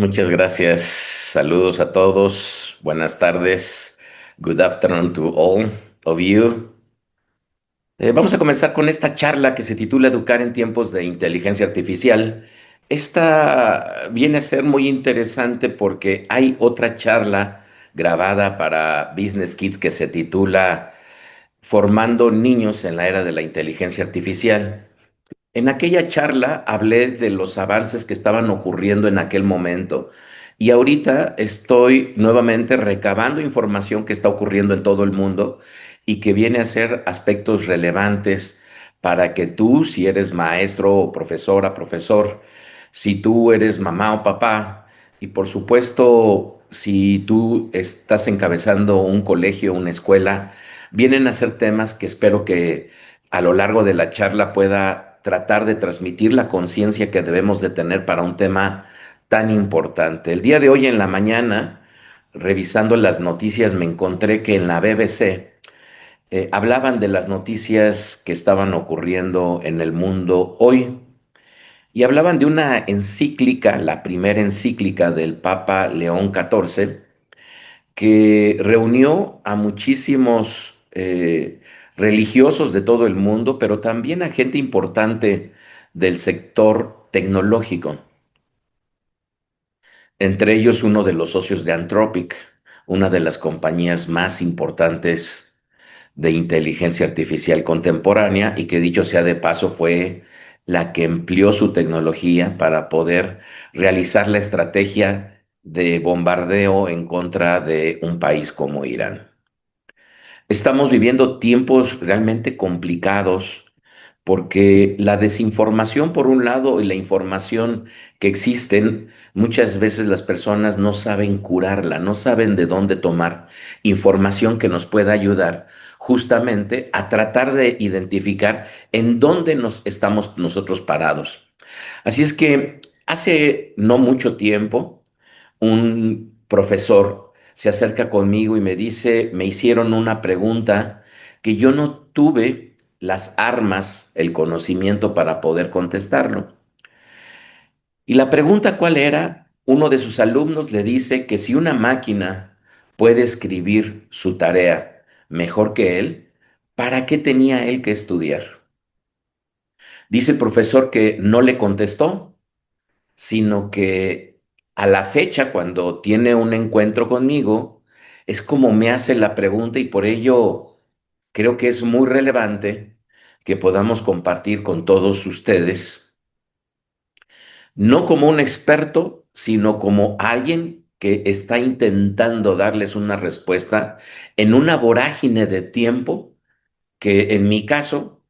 Muchas gracias. Saludos a todos. Buenas tardes. Good afternoon to all of you. Vamos a comenzar con esta charla que se titula Educar en tiempos de inteligencia artificial. Esta viene a ser muy interesante porque hay otra charla grabada para Business Kids que se titula Formando niños en la era de la inteligencia artificial. En aquella charla hablé de los avances que estaban ocurriendo en aquel momento y ahorita estoy nuevamente recabando información que está ocurriendo en todo el mundo y que viene a ser aspectos relevantes para que tú, si eres maestro o profesora, profesor, si tú eres mamá o papá y por supuesto si tú estás encabezando un colegio, una escuela, vienen a ser temas que espero que a lo largo de la charla pueda tratar de transmitir la conciencia que debemos de tener para un tema tan importante. El día de hoy en la mañana, revisando las noticias, me encontré que en la BBC hablaban de las noticias que estaban ocurriendo en el mundo hoy y hablaban de una encíclica, la primera encíclica del Papa León XIV, que reunió a muchísimos religiosos de todo el mundo, pero también a gente importante del sector tecnológico, entre ellos uno de los socios de Anthropic, una de las compañías más importantes de inteligencia artificial contemporánea y que dicho sea de paso fue la que empleó su tecnología para poder realizar la estrategia de bombardeo en contra de un país como Irán. Estamos viviendo tiempos realmente complicados porque la desinformación por un lado y la información que existen, muchas veces las personas no saben curarla, no saben de dónde tomar información que nos pueda ayudar justamente a tratar de identificar en dónde nos estamos nosotros parados. Así es que hace no mucho tiempo, un profesor se acerca conmigo y me dice, me hicieron una pregunta que yo no tuve las armas, el conocimiento para poder contestarlo. Y la pregunta cuál era, uno de sus alumnos le dice que si una máquina puede escribir su tarea mejor que él, ¿para qué tenía él que estudiar? Dice el profesor que no le contestó, sino que a la fecha, cuando tiene un encuentro conmigo, es como me hace la pregunta y por ello creo que es muy relevante que podamos compartir con todos ustedes, no como un experto, sino como alguien que está intentando darles una respuesta en una vorágine de tiempo que en mi caso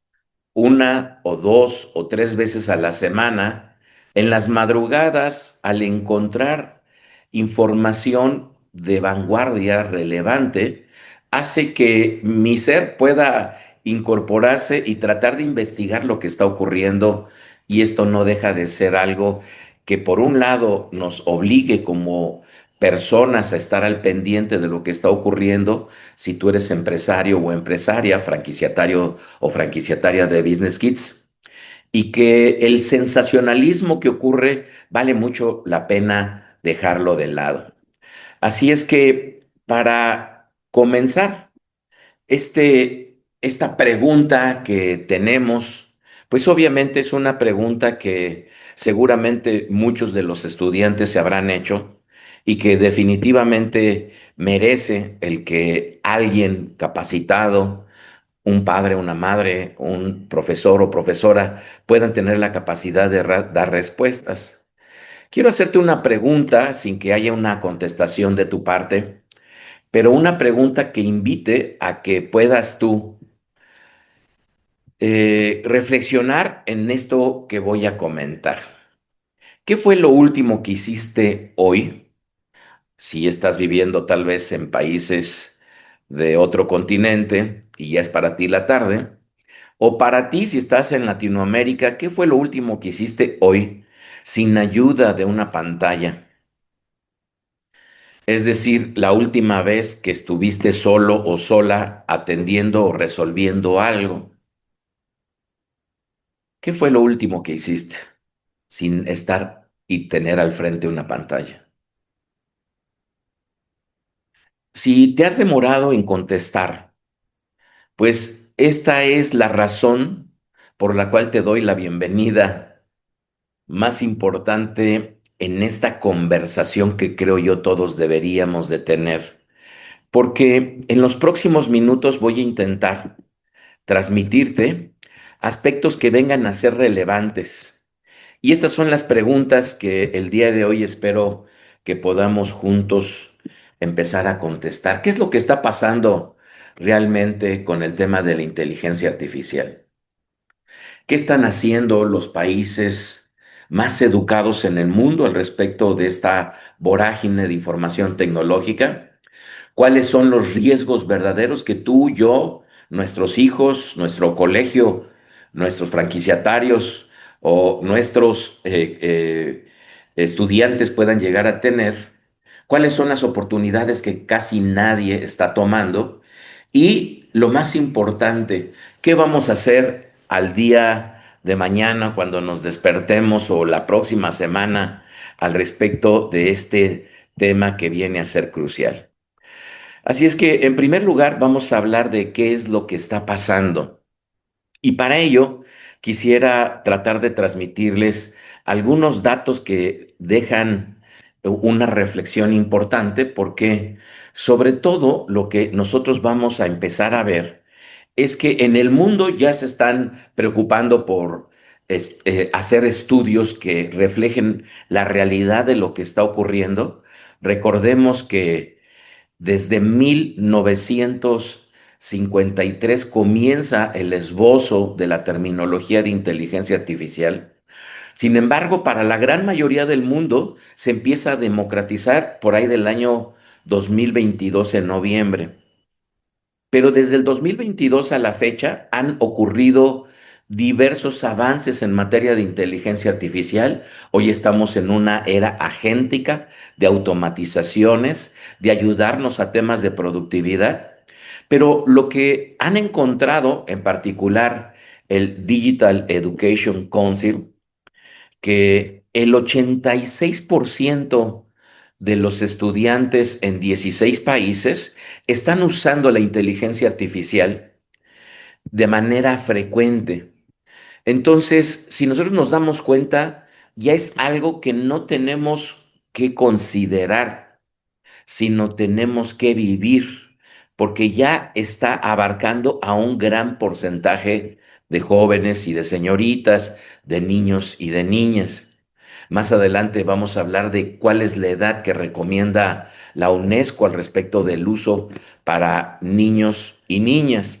una o dos o tres veces a la semana, en las madrugadas, al encontrar información de vanguardia relevante, hace que mi ser pueda incorporarse y tratar de investigar lo que está ocurriendo. Y esto no deja de ser algo que por un lado nos obligue como personas a estar al pendiente de lo que está ocurriendo, si tú eres empresario o empresaria, franquiciatario o franquiciataria de Business Kids, y que el sensacionalismo que ocurre vale mucho la pena dejarlo de lado. Así es que para comenzar esta pregunta que tenemos, pues obviamente es una pregunta que seguramente muchos de los estudiantes se habrán hecho y que definitivamente merece el que alguien capacitado, un padre, una madre, un profesor o profesora puedan tener la capacidad de dar respuestas. Quiero hacerte una pregunta sin que haya una contestación de tu parte, pero una pregunta que invite a que puedas tú reflexionar en esto que voy a comentar. ¿Qué fue lo último que hiciste hoy? Si estás viviendo tal vez en países de otro continente y ya es para ti la tarde. O para ti, si estás en Latinoamérica, ¿qué fue lo último que hiciste hoy sin ayuda de una pantalla? Es decir, la última vez que estuviste solo o sola atendiendo o resolviendo algo. ¿Qué fue lo último que hiciste sin estar y tener al frente una pantalla. Si te has demorado en contestar, pues esta es la razón por la cual te doy la bienvenida más importante en esta conversación que creo yo todos deberíamos de tener. Porque en los próximos minutos voy a intentar transmitirte aspectos que vengan a ser relevantes. Y estas son las preguntas que el día de hoy espero que podamos juntos empezar a contestar. ¿Qué es lo que está pasando realmente con el tema de la inteligencia artificial? ¿Qué están haciendo los países más educados en el mundo al respecto de esta vorágine de información tecnológica? ¿Cuáles son los riesgos verdaderos que tú, yo, nuestros hijos, nuestro colegio, nuestros franquiciatarios o nuestros estudiantes puedan llegar a tener? ¿Cuáles son las oportunidades que casi nadie está tomando? Y lo más importante, ¿qué vamos a hacer al día de mañana cuando nos despertemos o la próxima semana al respecto de este tema que viene a ser crucial? Así es que, en primer lugar, vamos a hablar de qué es lo que está pasando. Y para ello, quisiera tratar de transmitirles algunos datos que dejan una reflexión importante, porque sobre todo lo que nosotros vamos a empezar a ver es que en el mundo ya se están preocupando por hacer estudios que reflejen la realidad de lo que está ocurriendo. Recordemos que desde 1953 comienza el esbozo de la terminología de inteligencia artificial. Sin embargo, para la gran mayoría del mundo se empieza a democratizar por ahí del año 2022 en noviembre. Pero desde el 2022 a la fecha han ocurrido diversos avances en materia de inteligencia artificial. Hoy estamos en una era agéntica de automatizaciones, de ayudarnos a temas de productividad. Pero lo que han encontrado, en particular el Digital Education Council, que el 86% de los estudiantes en 16 países están usando la inteligencia artificial de manera frecuente. Entonces, si nosotros nos damos cuenta, ya es algo que no tenemos que considerar, sino tenemos que vivir, porque ya está abarcando a un gran porcentaje de jóvenes y de señoritas, de niños y de niñas. Más adelante vamos a hablar de cuál es la edad que recomienda la UNESCO al respecto del uso para niños y niñas.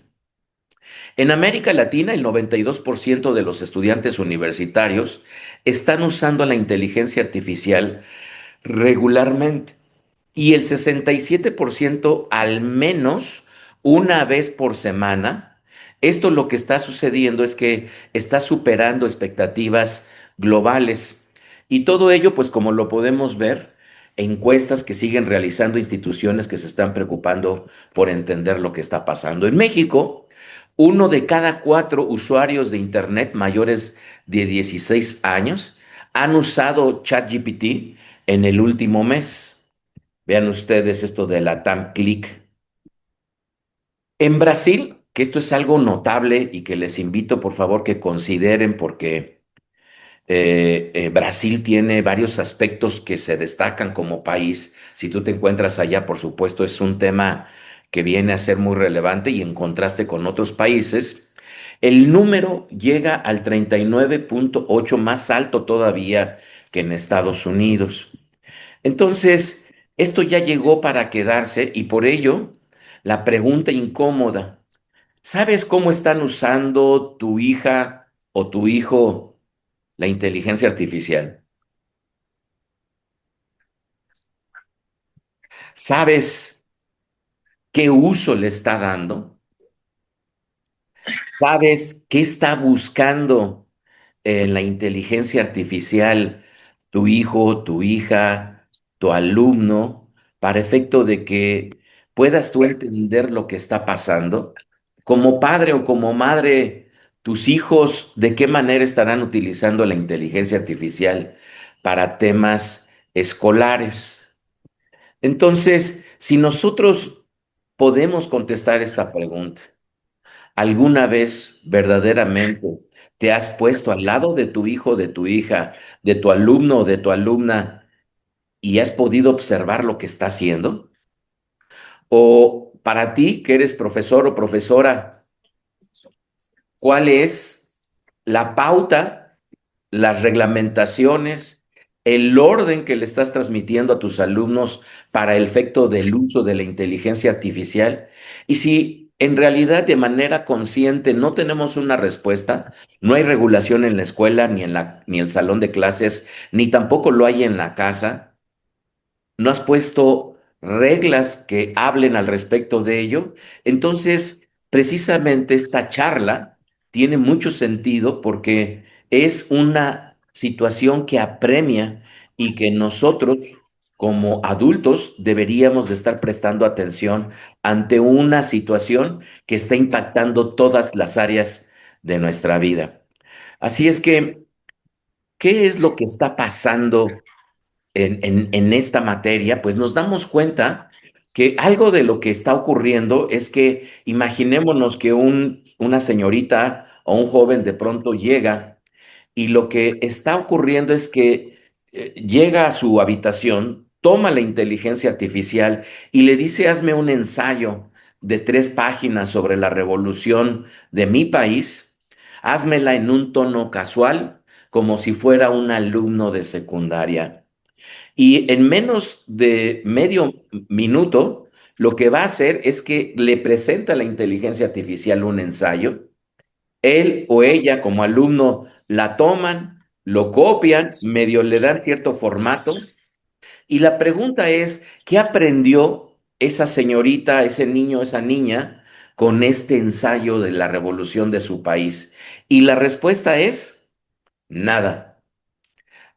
En América Latina, el 92% de los estudiantes universitarios están usando la inteligencia artificial regularmente y el 67% al menos una vez por semana. Esto lo que está sucediendo es que está superando expectativas globales. Y todo ello, pues como lo podemos ver, encuestas que siguen realizando instituciones que se están preocupando por entender lo que está pasando. En México, uno de cada cuatro usuarios de Internet mayores de 16 años han usado ChatGPT en el último mes. Vean ustedes esto de la TAM Click. En Brasil, que esto es algo notable y que les invito por favor que consideren porque Brasil tiene varios aspectos que se destacan como país. Si tú te encuentras allá, por supuesto, es un tema que viene a ser muy relevante y en contraste con otros países, el número llega al 39,8, más alto todavía que en Estados Unidos. Entonces, esto ya llegó para quedarse y por ello, la pregunta incómoda, ¿sabes cómo están usando tu hija o tu hijo la inteligencia artificial? ¿Sabes qué uso le está dando? ¿Sabes qué está buscando en la inteligencia artificial tu hijo, tu hija, tu alumno, para efecto de que puedas tú entender lo que está pasando? Como padre o como madre, tus hijos, ¿de qué manera estarán utilizando la inteligencia artificial para temas escolares. Entonces, si nosotros podemos contestar esta pregunta, ¿alguna vez verdaderamente te has puesto al lado de tu hijo, de tu hija, de tu alumno o de tu alumna y has podido observar lo que está haciendo? O para ti, que eres profesor o profesora, ¿cuál es la pauta, las reglamentaciones, el orden que le estás transmitiendo a tus alumnos para el efecto del uso de la inteligencia artificial? Y si en realidad de manera consciente no tenemos una respuesta, no hay regulación en la escuela, ni el salón de clases, ni tampoco lo hay en la casa, no has puesto reglas que hablen al respecto de ello. Entonces, precisamente esta charla tiene mucho sentido porque es una situación que apremia y que nosotros, como adultos, deberíamos de estar prestando atención ante una situación que está impactando todas las áreas de nuestra vida. Así es que, ¿qué es lo que está pasando en esta materia? Pues nos damos cuenta que algo de lo que está ocurriendo es que imaginémonos que una señorita o un joven de pronto llega y lo que está ocurriendo es que llega a su habitación, toma la inteligencia artificial y le dice, hazme un ensayo de 3 páginas sobre la revolución de mi país, házmela en un tono casual, como si fuera un alumno de secundaria. Y en menos de medio minuto, lo que va a hacer es que le presenta a la inteligencia artificial un ensayo. Él o ella como alumno la toman, lo copian, medio le dan cierto formato. Y la pregunta es, ¿qué aprendió esa señorita, ese niño, esa niña con este ensayo de la revolución de su país? Y la respuesta es nada.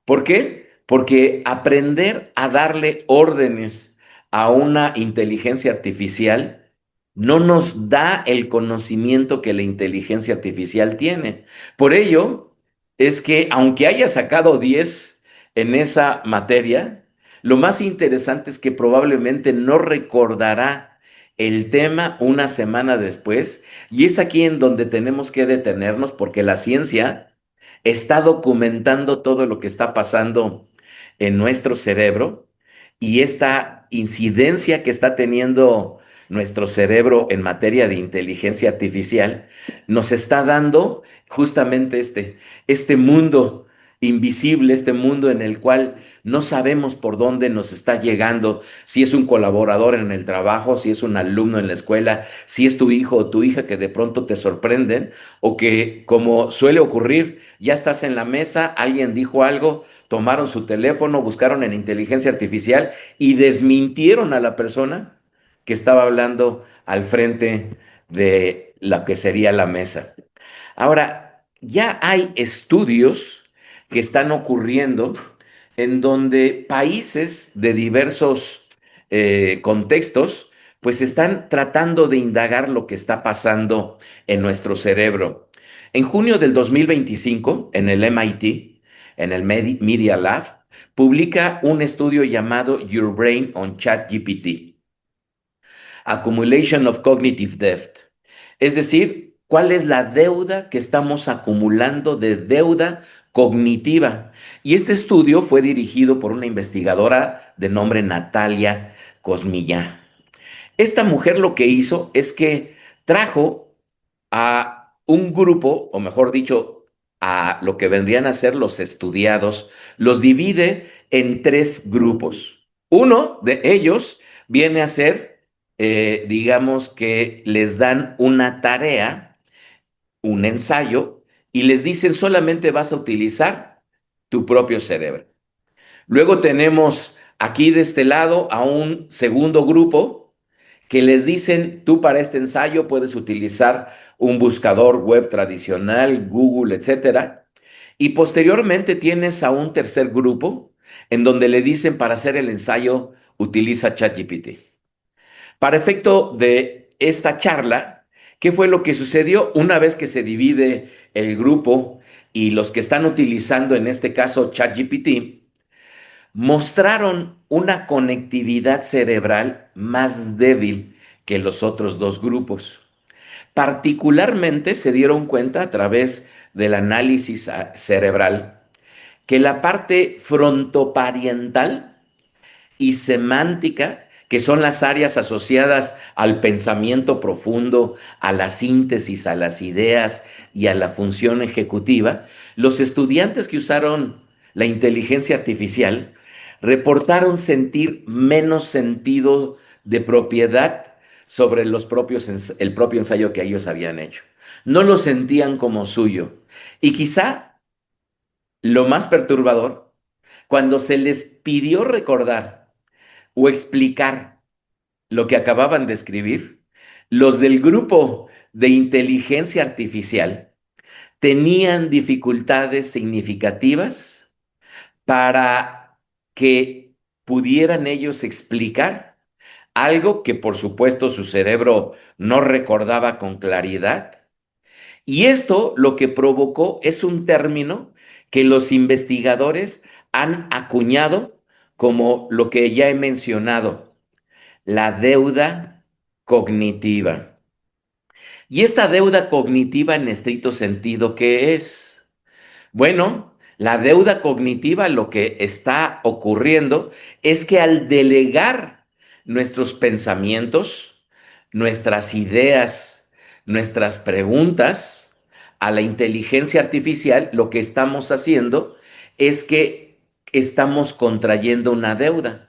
¿Por qué? Porque aprender a darle órdenes a una inteligencia artificial no nos da el conocimiento que la inteligencia artificial tiene. Por ello, es que aunque haya sacado 10 en esa materia, lo más interesante es que probablemente no recordará el tema una semana después, y es aquí en donde tenemos que detenernos porque la ciencia está documentando todo lo que está pasando en nuestro cerebro y esta incidencia que está teniendo nuestro cerebro en materia de inteligencia artificial nos está dando justamente este mundo invisible, este mundo en el cual no sabemos por dónde nos está llegando, si es un colaborador en el trabajo, si es un alumno en la escuela, si es tu hijo o tu hija que de pronto te sorprenden o que, como suele ocurrir, ya estás en la mesa, alguien dijo algo, tomaron su teléfono, buscaron en inteligencia artificial y desmintieron a la persona que estaba hablando al frente de la que sería la mesa. Ahora, ya hay estudios que están ocurriendo en donde países de diversos contextos pues están tratando de indagar lo que está pasando en nuestro cerebro. En junio del 2025, en el MIT, en el Media Lab, publica un estudio llamado Your Brain on ChatGPT. Accumulation of Cognitive Debt. Es decir, ¿cuál es la deuda que estamos acumulando de deuda cognitiva? Y este estudio fue dirigido por una investigadora de nombre Natalia Cosmilla. Esta mujer lo que hizo es que trajo a un grupo, o mejor dicho, a lo que vendrían a ser los estudiados, los divide en 3 grupos. Uno de ellos viene a ser, digamos que les dan una tarea, un ensayo, y les dicen solamente vas a utilizar tu propio cerebro. Luego tenemos aquí de este lado a un segundo grupo que les dicen, tú para este ensayo puedes utilizar un buscador web tradicional, Google, etcétera. Y posteriormente tienes a un tercer grupo en donde le dicen para hacer el ensayo utiliza ChatGPT. Para efecto de esta charla, ¿qué fue lo que sucedió una vez que se divide el grupo y los que están utilizando en este caso ChatGPT? mostraron una conectividad cerebral más débil que los otros dos grupos. Particularmente se dieron cuenta a través del análisis cerebral que la parte frontoparietal y semántica, que son las áreas asociadas al pensamiento profundo, a la síntesis, a las ideas y a la función ejecutiva, los estudiantes que usaron la inteligencia artificial reportaron sentir menos sentido de propiedad sobre el propio ensayo que ellos habían hecho. No lo sentían como suyo. Y quizá lo más perturbador, cuando se les pidió recordar o explicar lo que acababan de escribir, los del grupo de inteligencia artificial tenían dificultades significativas para que pudieran ellos explicar algo que por supuesto su cerebro no recordaba con claridad. Y esto lo que provocó es un término que los investigadores han acuñado como lo que ya he mencionado, la deuda cognitiva. Y esta deuda cognitiva en estricto sentido, ¿qué es? Bueno, la deuda cognitiva, lo que está ocurriendo es que al delegar nuestros pensamientos, nuestras ideas, nuestras preguntas a la inteligencia artificial, lo que estamos haciendo es que estamos contrayendo una deuda.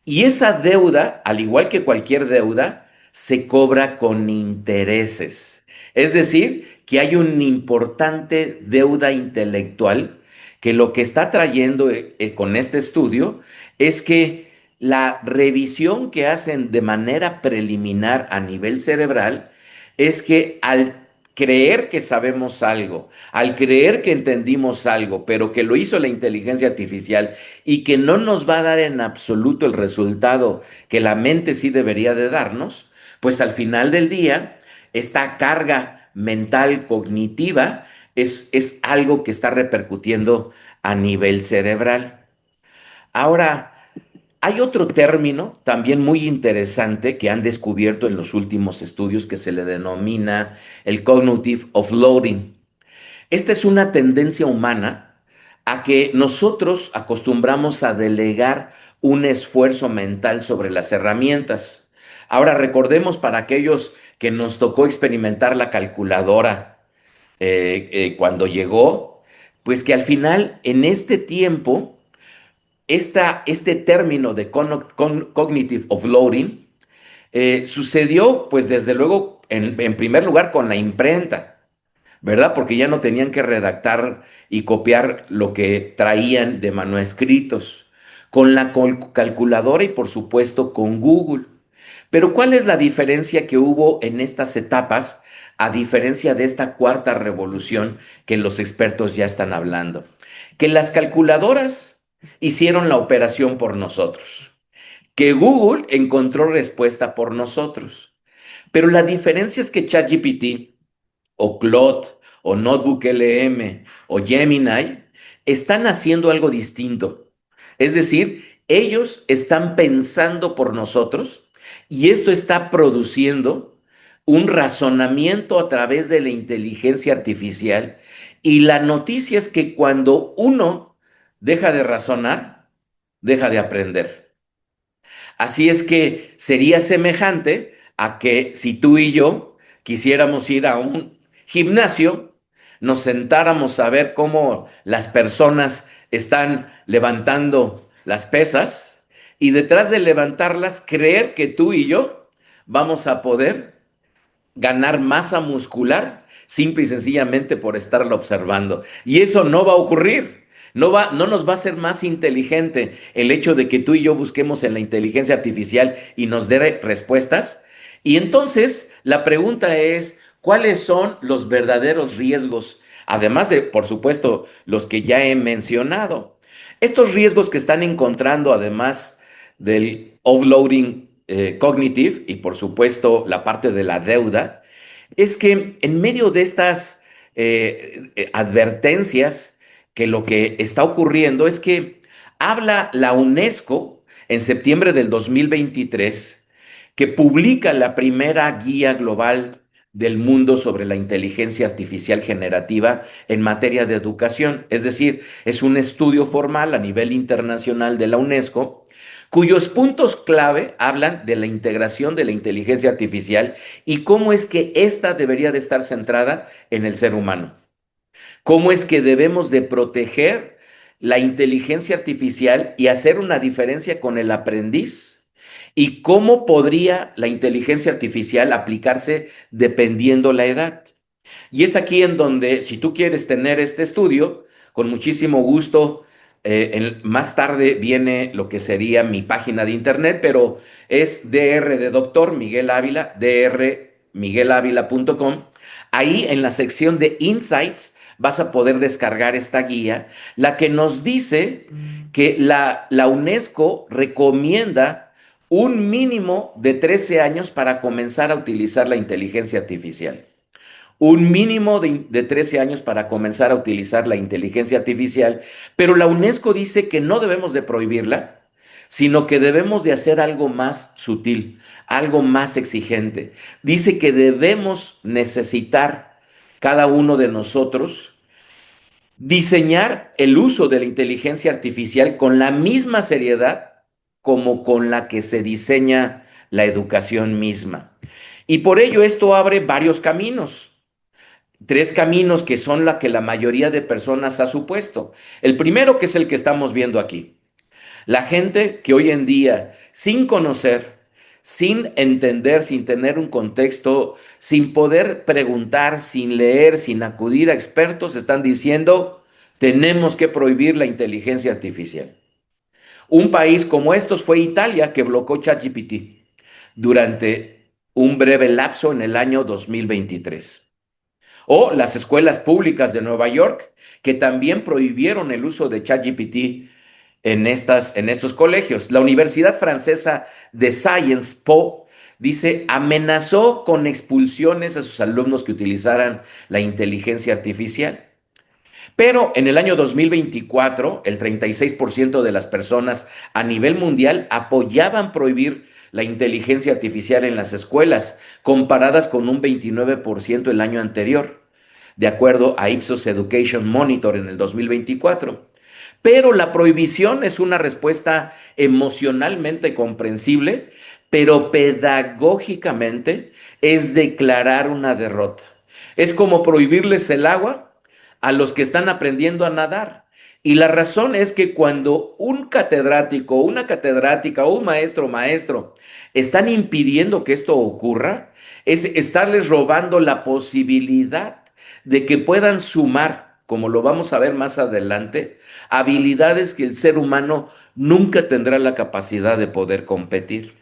Y esa deuda, al igual que cualquier deuda, se cobra con intereses. Es decir, que hay una importante deuda intelectual que lo que está trayendo con este estudio es que la revisión que hacen de manera preliminar a nivel cerebral es que al creer que sabemos algo, al creer que entendimos algo, pero que lo hizo la inteligencia artificial y que no nos va a dar en absoluto el resultado que la mente sí debería de darnos, pues al final del día, esta carga mental cognitiva es algo que está repercutiendo a nivel cerebral. Ahora, hay otro término también muy interesante que han descubierto en los últimos estudios que se le denomina el cognitive offloading. Esta es una tendencia humana a que nosotros acostumbramos a delegar un esfuerzo mental sobre las herramientas. Ahora recordemos para aquellos que nos tocó experimentar la calculadora cuando llegó, pues que al final en este tiempo, este término de cognitive offloading sucedió pues desde luego en primer lugar con la imprenta. ¿Verdad? Porque ya no tenían que redactar y copiar lo que traían de manuscritos, con la calculadora y por supuesto con Google. Pero ¿cuál es la diferencia que hubo en estas etapas a diferencia de esta cuarta revolución que los expertos ya están hablando? Que las calculadoras hicieron la operación por nosotros, que Google encontró respuesta por nosotros. Pero la diferencia es que ChatGPT o Claude o Notebook LM o Gemini están haciendo algo distinto. Es decir, ellos están pensando por nosotros y esto está produciendo un razonamiento a través de la inteligencia artificial. Y la noticia es que cuando uno deja de razonar, deja de aprender. Así es que sería semejante a que si tú y yo quisiéramos ir a un gimnasio, nos sentáramos a ver cómo las personas están levantando las pesas y detrás de levantarlas creer que tú y yo vamos a poder ganar masa muscular simple y sencillamente por estarlo observando. Y eso no va a ocurrir. No nos va a hacer más inteligente el hecho de que tú y yo busquemos en la inteligencia artificial y nos dé respuestas. Y entonces la pregunta es, ¿cuáles son los verdaderos riesgos? Además de, por supuesto, los que ya he mencionado. Estos riesgos que están encontrando, además del offloading cognitive y, por supuesto, la parte de la deuda, es que en medio de estas advertencias, que lo que está ocurriendo es que Habla la UNESCO en septiembre del 2023 que publica la primera guía global del mundo sobre la inteligencia artificial generativa en materia de educación. Es decir, es un estudio formal a nivel internacional de la UNESCO cuyos puntos clave hablan de la integración de la inteligencia artificial y cómo es que ésta debería de estar centrada en el ser humano. Cómo es que debemos de proteger la inteligencia artificial y hacer una diferencia con el aprendiz y cómo podría la inteligencia artificial aplicarse dependiendo la edad. Y es aquí en donde, si tú quieres tener este estudio, con muchísimo gusto, más tarde viene lo que sería mi página de internet, pero es dr de doctor Miguel Ávila, drmiguelavila.com. Ahí en la sección de Insights vas a poder descargar esta guía, la que nos dice que la UNESCO recomienda un mínimo de 13 años para comenzar a utilizar la inteligencia artificial. Un mínimo de 13 años para comenzar a utilizar la inteligencia artificial, pero la UNESCO dice que no debemos de prohibirla, sino que debemos de hacer algo más sutil, algo más exigente. Dice que debemos necesitar cada uno de nosotros diseñar el uso de la inteligencia artificial con la misma seriedad como con la que se diseña la educación misma. Y por ello esto abre varios caminos. Tres caminos que son la que la mayoría de personas ha supuesto. El primero, que es el que estamos viendo aquí. La gente que hoy en día, sin conocer, sin entender, sin tener un contexto, sin poder preguntar, sin leer, sin acudir a expertos, están diciendo, tenemos que prohibir la inteligencia artificial. Un país como estos fue Italia, que bloqueó ChatGPT durante un breve lapso en el año 2023. O las escuelas públicas de Nueva York, que también prohibieron el uso de ChatGPT en estos colegios. La Universidad Francesa de Sciences Po dice, amenazó con expulsiones a sus alumnos que utilizaran la inteligencia artificial. Pero en el año 2024, el 36% de las personas a nivel mundial apoyaban prohibir la inteligencia artificial en las escuelas, comparadas con un 29% el año anterior, de acuerdo a Ipsos Education Monitor en el 2024. Pero la prohibición es una respuesta emocionalmente comprensible, pero pedagógicamente es declarar una derrota. Es como prohibirles el agua a los que están aprendiendo a nadar. Y la razón es que cuando un catedrático, una catedrática o un maestro o maestro están impidiendo que esto ocurra, es estarles robando la posibilidad de que puedan sumar, como lo vamos a ver más adelante, habilidades que el ser humano nunca tendrá la capacidad de poder competir.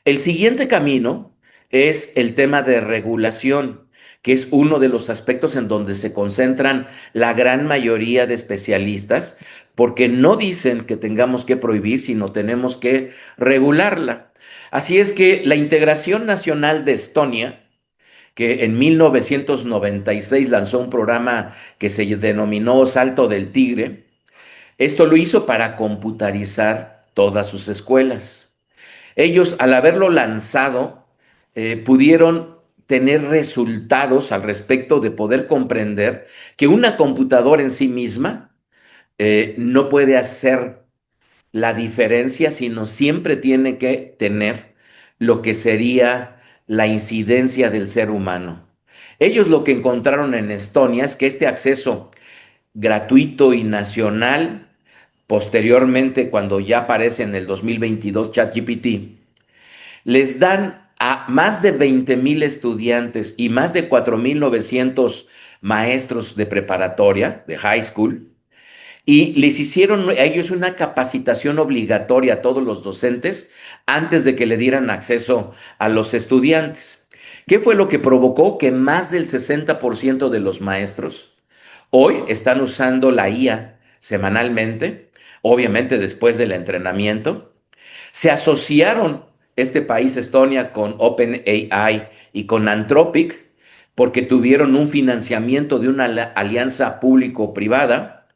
El siguiente camino es el tema de regulación, que es uno de los aspectos en donde se concentran la gran mayoría de especialistas, porque no dicen que tengamos que prohibir, sino tenemos que regularla. Así es que la Integración Nacional de Estonia, que en 1996 lanzó un programa que se denominó Salto del Tigre, esto lo hizo para computarizar todas sus escuelas. Ellos, al haberlo lanzado, pudieron tener resultados al respecto de poder comprender que una computadora en sí misma no puede hacer la diferencia, sino siempre tiene que tener lo que sería la incidencia del ser humano. Ellos lo que encontraron en Estonia es que este acceso gratuito y nacional, posteriormente cuando ya aparece en el 2022 ChatGPT, les dan a más de 20,000 estudiantes y más de 4,900 maestros de preparatoria, de high school, y les hicieron a ellos una capacitación obligatoria a todos los docentes antes de que le dieran acceso a los estudiantes. ¿Qué fue lo que provocó? Que más del 60% de los maestros hoy están usando la IA semanalmente, obviamente después del entrenamiento. Se asociaron este país, Estonia, con OpenAI y con Anthropic porque tuvieron un financiamiento de una alianza público-privada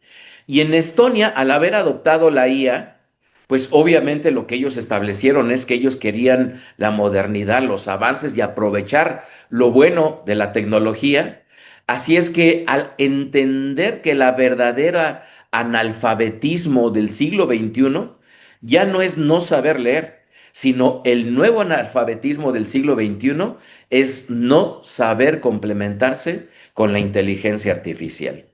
Y en Estonia, al haber adoptado la IA, pues obviamente lo que ellos establecieron es que ellos querían la modernidad, los avances y aprovechar lo bueno de la tecnología. Así es que al entender que la verdadera analfabetismo del siglo XXI ya no es no saber leer, sino el nuevo analfabetismo del siglo XXI es no saber complementarse con la inteligencia artificial.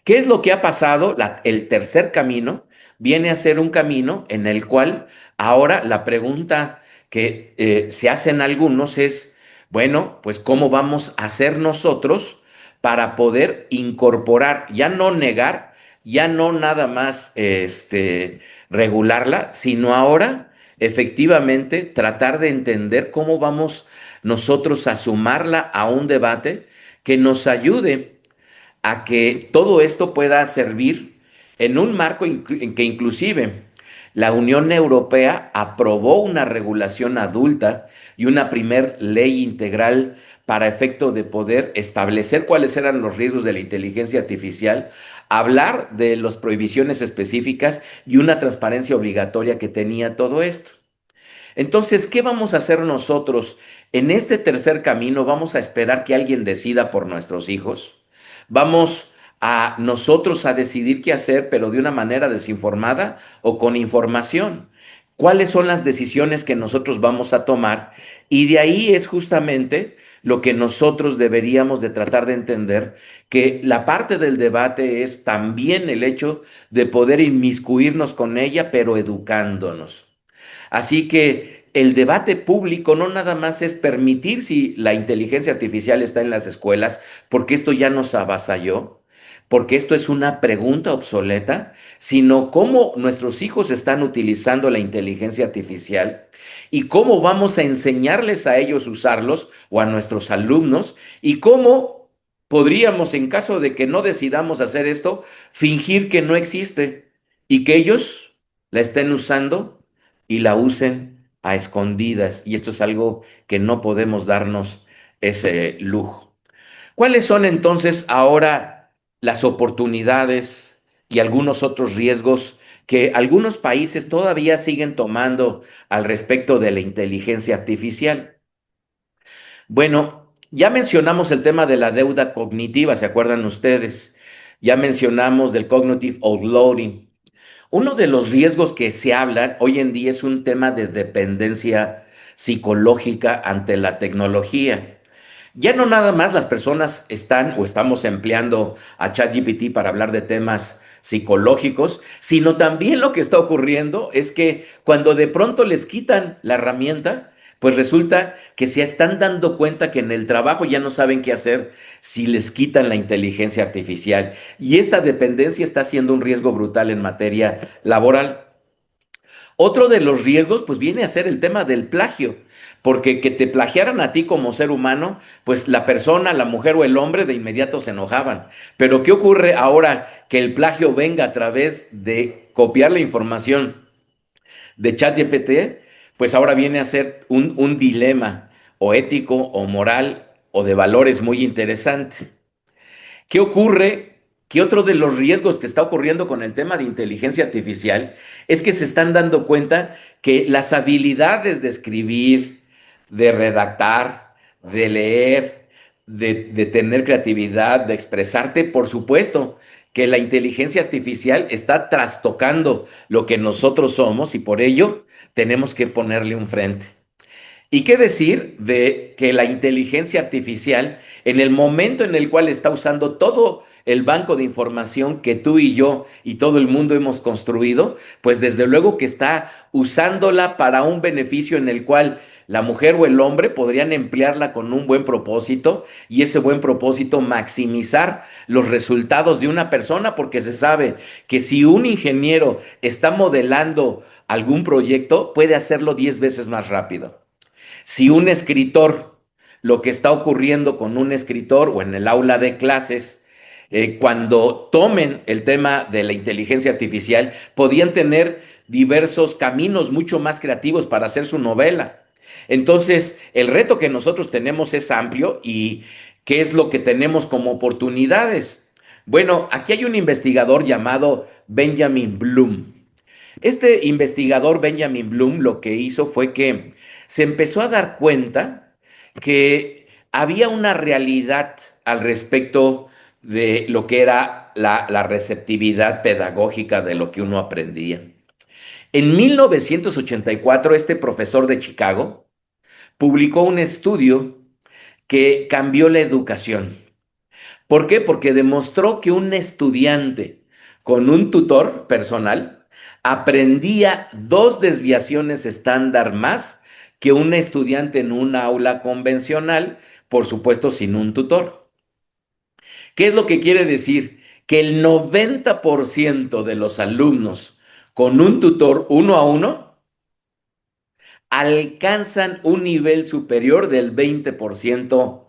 ¿Qué es lo que ha pasado? El tercer camino viene a ser un camino en el cual ahora la pregunta que se hacen algunos es, bueno, pues ¿cómo vamos a hacer nosotros para poder incorporar, ya no negar, ya no nada más regularla, sino ahora efectivamente tratar de entender cómo vamos nosotros a sumarla a un debate que nos ayude a que todo esto pueda servir en un marco en que inclusive la Unión Europea aprobó una regulación adulta y una primer ley integral para efecto de poder establecer cuáles eran los riesgos de la inteligencia artificial, hablar de las prohibiciones específicas y una transparencia obligatoria que tenía todo esto. Entonces, ¿qué vamos a hacer nosotros? En este tercer camino, ¿vamos a esperar que alguien decida por nuestros hijos? ¿Vamos a nosotros a decidir qué hacer, pero de una manera desinformada o con información? ¿Cuáles son las decisiones que nosotros vamos a tomar? Y de ahí es justamente lo que nosotros deberíamos de tratar de entender, que la parte del debate es también el hecho de poder inmiscuirnos con ella, pero educándonos. Así que el debate público no nada más es permitir si la inteligencia artificial está en las escuelas, porque esto ya nos avasalló, porque esto es una pregunta obsoleta, sino cómo nuestros hijos están utilizando la inteligencia artificial y cómo vamos a enseñarles a ellos usarlos o a nuestros alumnos y cómo podríamos, en caso de que no decidamos hacer esto, fingir que no existe y que ellos la estén usando y la usen a escondidas. Y esto es algo que no podemos darnos ese lujo. ¿Cuáles son entonces ahora las oportunidades y algunos otros riesgos que algunos países todavía siguen tomando al respecto de la inteligencia artificial? Bueno, ya mencionamos el tema de la deuda cognitiva, ¿se acuerdan ustedes? Ya mencionamos del cognitive overloading. Uno de los riesgos que se hablan hoy en día es un tema de dependencia psicológica ante la tecnología. Ya no nada más las personas están o estamos empleando a ChatGPT para hablar de temas psicológicos, sino también lo que está ocurriendo es que cuando de pronto les quitan la herramienta, pues resulta que se están dando cuenta que en el trabajo ya no saben qué hacer si les quitan la inteligencia artificial. Y esta dependencia está siendo un riesgo brutal en materia laboral. Otro de los riesgos, pues viene a ser el tema del plagio, porque que te plagiaran a ti como ser humano, pues la persona, la mujer o el hombre de inmediato se enojaban. Pero ¿qué ocurre ahora que el plagio venga a través de copiar la información de ChatGPT? Pues ahora viene a ser un dilema o ético o moral o de valores muy interesante. ¿Qué ocurre? Que otro de los riesgos que está ocurriendo con el tema de inteligencia artificial es que se están dando cuenta que las habilidades de escribir, de redactar, de leer, de tener creatividad, de expresarte, por supuesto, que la inteligencia artificial está trastocando lo que nosotros somos y por ello tenemos que ponerle un frente. ¿Y qué decir de que la inteligencia artificial, en el momento en el cual está usando todo el banco de información que tú y yo y todo el mundo hemos construido, pues desde luego que está usándola para un beneficio en el cual la mujer o el hombre podrían emplearla con un buen propósito y ese buen propósito maximizar los resultados de una persona porque se sabe que si un ingeniero está modelando algún proyecto, puede hacerlo 10 veces más rápido. Si un escritor, lo que está ocurriendo con un escritor o en el aula de clases, cuando tomen el tema de la inteligencia artificial, podían tener diversos caminos mucho más creativos para hacer su novela. Entonces, el reto que nosotros tenemos es amplio y qué es lo que tenemos como oportunidades. Bueno, aquí hay un investigador llamado Benjamin Bloom. Este investigador Benjamin Bloom lo que hizo fue que se empezó a dar cuenta que había una realidad al respecto de lo que era la receptividad pedagógica de lo que uno aprendía. En 1984, este profesor de Chicago publicó un estudio que cambió la educación. ¿Por qué? Porque demostró que un estudiante con un tutor personal aprendía 2 desviaciones estándar más que un estudiante en una aula convencional, por supuesto sin un tutor. ¿Qué es lo que quiere decir? Que el 90% de los alumnos con un tutor 1 a 1 alcanzan un nivel superior del 20%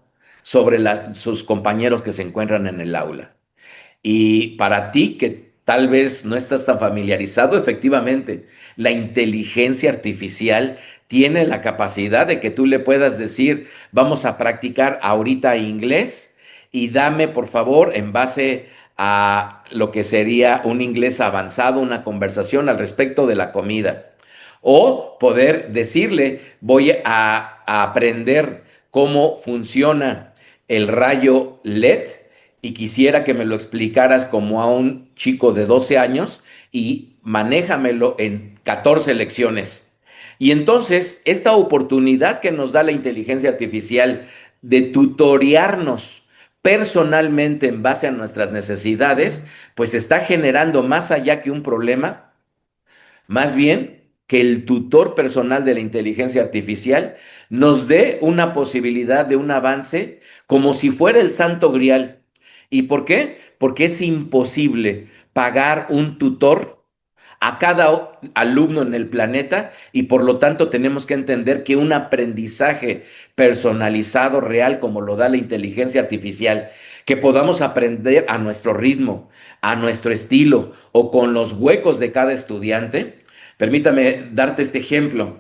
sobre sus compañeros que se encuentran en el aula. Y para ti que tal vez no estás tan familiarizado, efectivamente, la inteligencia artificial tiene la capacidad de que tú le puedas decir, vamos a practicar ahorita inglés y dame, por favor, en base a lo que sería un inglés avanzado, una conversación al respecto de la comida. O poder decirle, voy a aprender cómo funciona el rayo LED y quisiera que me lo explicaras como a un chico de 12 años y manéjamelo en 14 lecciones. Y entonces, esta oportunidad que nos da la inteligencia artificial de tutoriarnos personalmente en base a nuestras necesidades, pues está generando más allá que un problema, más bien que el tutor personal de la inteligencia artificial nos dé una posibilidad de un avance como si fuera el santo grial. ¿Y por qué? Porque es imposible pagar un tutor a cada alumno en el planeta y por lo tanto tenemos que entender que un aprendizaje personalizado, real, como lo da la inteligencia artificial, que podamos aprender a nuestro ritmo, a nuestro estilo o con los huecos de cada estudiante. Permítame darte este ejemplo.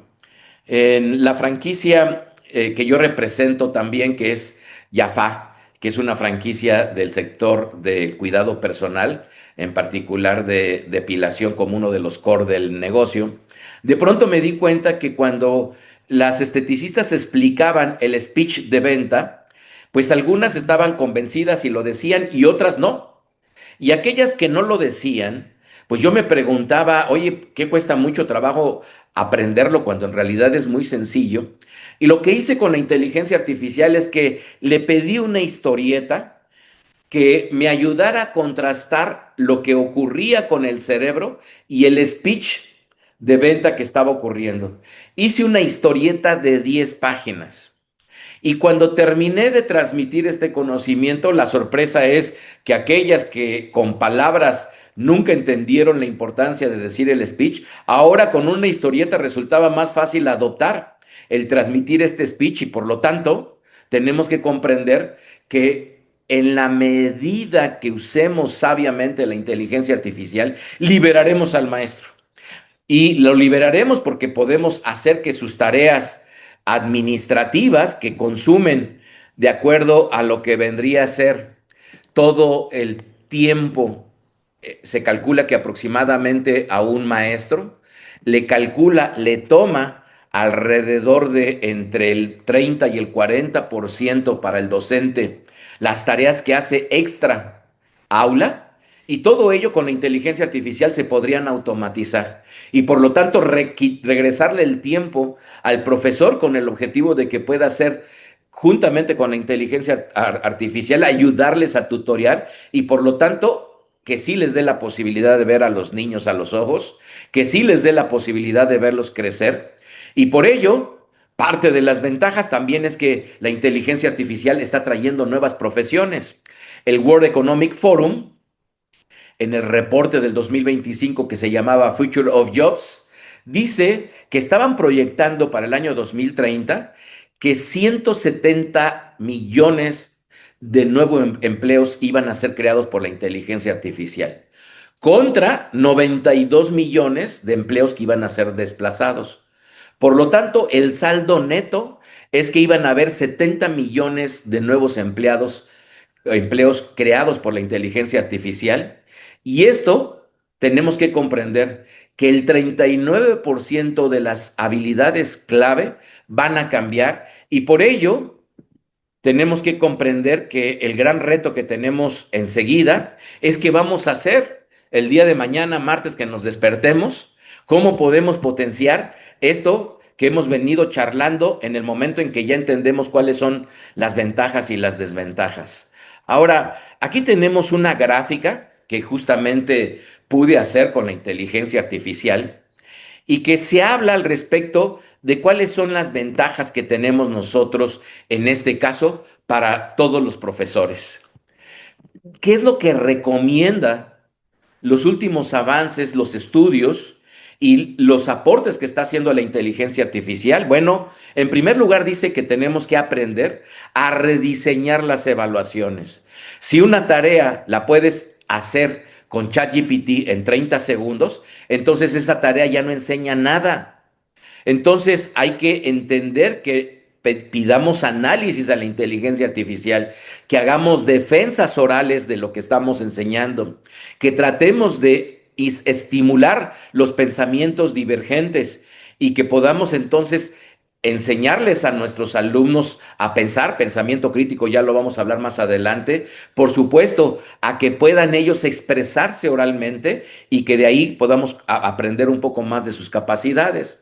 En la franquicia que yo represento también, que es Jaffa, que es una franquicia del sector del cuidado personal, en particular de depilación como uno de los core del negocio, de pronto me di cuenta que cuando las esteticistas explicaban el speech de venta, pues algunas estaban convencidas y lo decían y otras no. Y aquellas que no lo decían, pues yo me preguntaba, oye, ¿qué cuesta mucho trabajo aprenderlo cuando en realidad es muy sencillo? Y lo que hice con la inteligencia artificial es que le pedí una historieta que me ayudara a contrastar lo que ocurría con el cerebro y el speech de venta que estaba ocurriendo. Hice una historieta de 10 páginas. Y cuando terminé de transmitir este conocimiento, la sorpresa es que aquellas que con palabras nunca entendieron la importancia de decir el speech, ahora con una historieta resultaba más fácil adoptar el transmitir este speech y por lo tanto tenemos que comprender que en la medida que usemos sabiamente la inteligencia artificial, liberaremos al maestro. Y lo liberaremos porque podemos hacer que sus tareas administrativas que consumen de acuerdo a lo que vendría a ser todo el tiempo, se calcula que aproximadamente a un maestro le toma alrededor de entre el 30 y el 40% para el docente las tareas que hace extra aula y todo ello con la inteligencia artificial se podrían automatizar y por lo tanto regresarle el tiempo al profesor con el objetivo de que pueda hacer juntamente con la inteligencia artificial ayudarles a tutoriar y por lo tanto que sí les dé la posibilidad de ver a los niños a los ojos, que sí les dé la posibilidad de verlos crecer y por ello parte de las ventajas también es que la inteligencia artificial está trayendo nuevas profesiones. El World Economic Forum en el reporte del 2025 que se llamaba Future of Jobs, dice que estaban proyectando para el año 2030 que 170 millones de nuevos empleos iban a ser creados por la inteligencia artificial, contra 92 millones de empleos que iban a ser desplazados. Por lo tanto, el saldo neto es que iban a haber 70 millones de nuevos empleados empleos creados por la inteligencia artificial. Y esto tenemos que comprender que el 39% de las habilidades clave van a cambiar y por ello tenemos que comprender que el gran reto que tenemos enseguida es que vamos a hacer el día de mañana, martes, que nos despertemos, cómo podemos potenciar esto que hemos venido charlando en el momento en que ya entendemos cuáles son las ventajas y las desventajas. Ahora, aquí tenemos una gráfica que justamente pude hacer con la inteligencia artificial y que se habla al respecto de cuáles son las ventajas que tenemos nosotros, en este caso, para todos los profesores. ¿Qué es lo que recomienda los últimos avances, los estudios y los aportes que está haciendo la inteligencia artificial? Bueno, en primer lugar dice que tenemos que aprender a rediseñar las evaluaciones. Si una tarea la puedes hacer con ChatGPT en 30 segundos, entonces esa tarea ya no enseña nada. Entonces hay que entender que pidamos análisis a la inteligencia artificial, que hagamos defensas orales de lo que estamos enseñando, que tratemos de estimular los pensamientos divergentes y que podamos entonces enseñarles a nuestros alumnos a pensar, pensamiento crítico, ya lo vamos a hablar más adelante, por supuesto, a que puedan ellos expresarse oralmente y que de ahí podamos aprender un poco más de sus capacidades.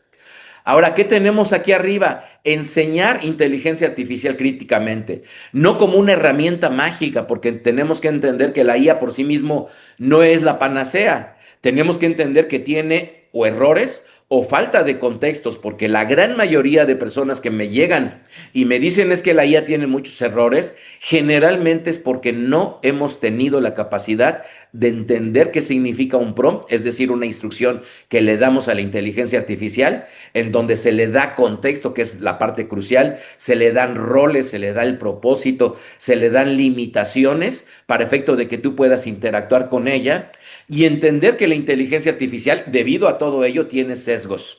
Ahora, ¿qué tenemos aquí arriba? Enseñar inteligencia artificial críticamente, no como una herramienta mágica, porque tenemos que entender que la IA por sí mismo no es la panacea. Tenemos que entender que tiene o errores o falta de contextos, porque la gran mayoría de personas que me llegan y me dicen es que la IA tiene muchos errores, generalmente es porque no hemos tenido la capacidad de entender qué significa un prompt, es decir, una instrucción que le damos a la inteligencia artificial, en donde se le da contexto, que es la parte crucial, se le dan roles, se le da el propósito, se le dan limitaciones para efecto de que tú puedas interactuar con ella y entender que la inteligencia artificial, debido a todo ello, tiene sesgos,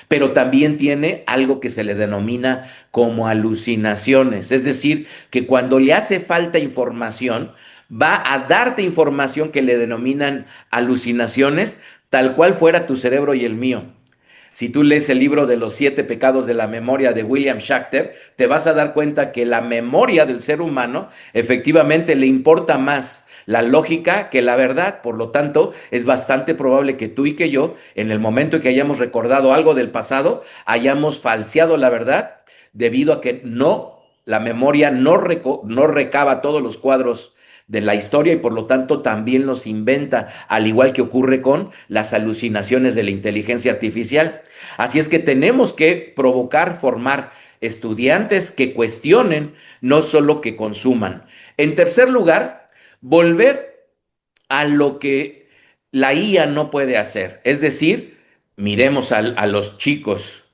pero también tiene algo que se le denomina como alucinaciones, es decir, que cuando le hace falta información, va a darte información que le denominan alucinaciones, tal cual fuera tu cerebro y el mío. Si tú lees el libro de los 7 pecados de la memoria de William Schachter, te vas a dar cuenta que la memoria del ser humano efectivamente le importa más la lógica que la verdad. Por lo tanto, es bastante probable que tú y que yo, en el momento en que hayamos recordado algo del pasado, hayamos falseado la verdad debido a que la memoria no recaba todos los cuadros de la historia y por lo tanto también los inventa, al igual que ocurre con las alucinaciones de la inteligencia artificial. Así es que tenemos que provocar, formar estudiantes que cuestionen, no solo que consuman. En tercer lugar, volver a lo que la IA no puede hacer. Es decir, miremos a los chicos,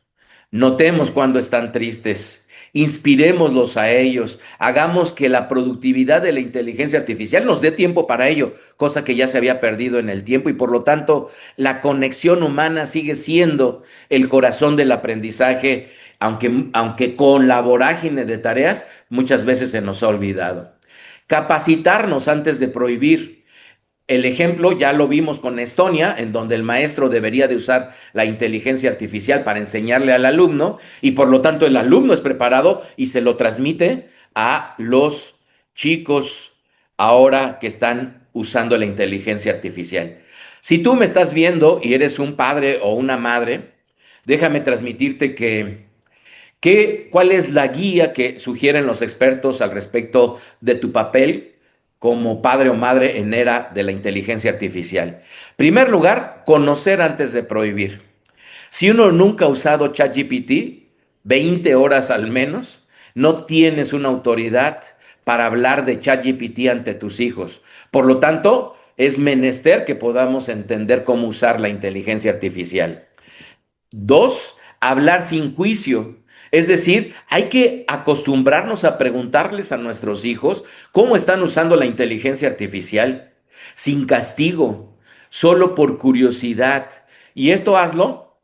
notemos cuando están tristes, inspirémoslos a ellos, hagamos que la productividad de la inteligencia artificial nos dé tiempo para ello, cosa que ya se había perdido en el tiempo y por lo tanto la conexión humana sigue siendo el corazón del aprendizaje, aunque con la vorágine de tareas muchas veces se nos ha olvidado. Capacitarnos antes de prohibir. El ejemplo ya lo vimos con Estonia, en donde el maestro debería de usar la inteligencia artificial para enseñarle al alumno y por lo tanto el alumno es preparado y se lo transmite a los chicos ahora que están usando la inteligencia artificial. Si tú me estás viendo y eres un padre o una madre, déjame transmitirte ¿cuál es la guía que sugieren los expertos al respecto de tu papel como padre o madre en era de la inteligencia artificial? Primer lugar, conocer antes de prohibir. Si uno nunca ha usado ChatGPT, 20 horas al menos, no tienes una autoridad para hablar de ChatGPT ante tus hijos. Por lo tanto, es menester que podamos entender cómo usar la inteligencia artificial. Dos, hablar sin juicio. Es decir, hay que acostumbrarnos a preguntarles a nuestros hijos cómo están usando la inteligencia artificial, sin castigo, solo por curiosidad. Y esto hazlo